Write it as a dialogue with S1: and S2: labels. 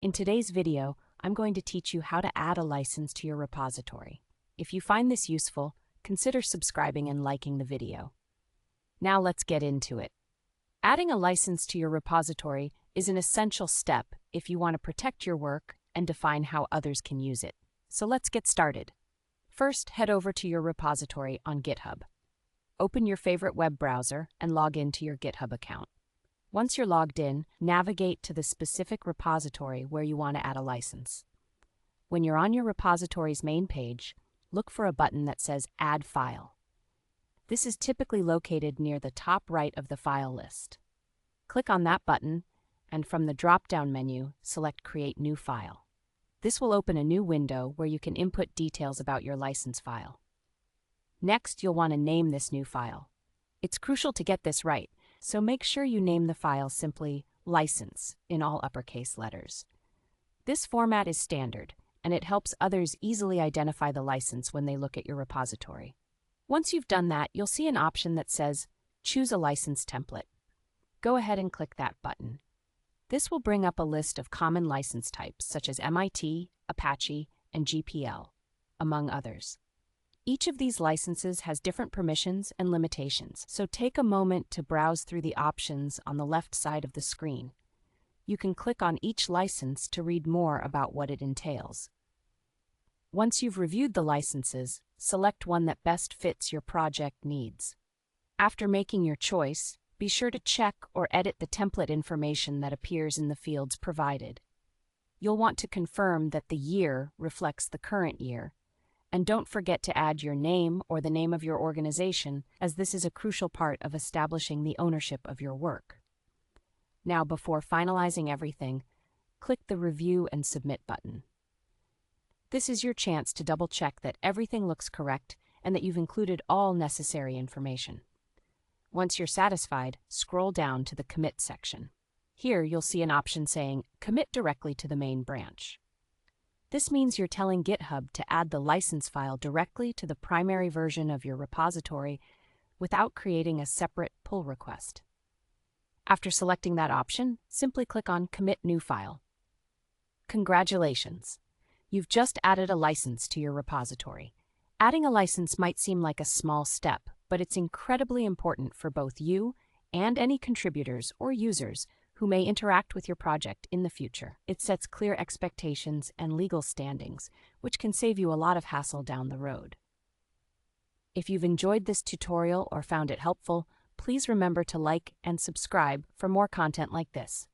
S1: In today's video, I'm going to teach you how to add a license to your repository. If you find this useful, consider subscribing and liking the video. Now let's get into it. Adding a license to your repository is an essential step if you want to protect your work and define how others can use it. So let's get started. First, head over to your repository on GitHub. Open your favorite web browser and log into your GitHub account. Once you're logged in, navigate to the specific repository where you want to add a license. When you're on your repository's main page, look for a button that says Add File. This is typically located near the top right of the file list. Click on that button, and from the drop-down menu, select Create New File. This will open a new window where you can input details about your license file. Next, you'll want to name this new file. It's crucial to get this right, so make sure you name the file simply license in all uppercase letters. This format is standard, and it helps others easily identify the license when they look at your repository. Once you've done that, you'll see an option that says Choose a License Template. Go ahead and click that button. This will bring up a list of common license types such as MIT, Apache, and GPL, among others. Each of these licenses has different permissions and limitations, so take a moment to browse through the options on the left side of the screen. You can click on each license to read more about what it entails. Once you've reviewed the licenses, select one that best fits your project needs. After making your choice, be sure to check or edit the template information that appears in the fields provided. You'll want to confirm that the year reflects the current year. And don't forget to add your name or the name of your organization, as this is a crucial part of establishing the ownership of your work. Now, before finalizing everything, click the Review and Submit button. This is your chance to double-check that everything looks correct and that you've included all necessary information. Once you're satisfied, scroll down to the Commit section. Here, you'll see an option saying Commit directly to the main branch. This means you're telling GitHub to add the license file directly to the primary version of your repository without creating a separate pull request. After selecting that option, simply click on Commit New File. Congratulations! You've just added a license to your repository. Adding a license might seem like a small step, but it's incredibly important for both you and any contributors or users who may interact with your project in the future. It sets clear expectations and legal standings, which can save you a lot of hassle down the road. If you've enjoyed this tutorial or found it helpful, please remember to like and subscribe for more content like this.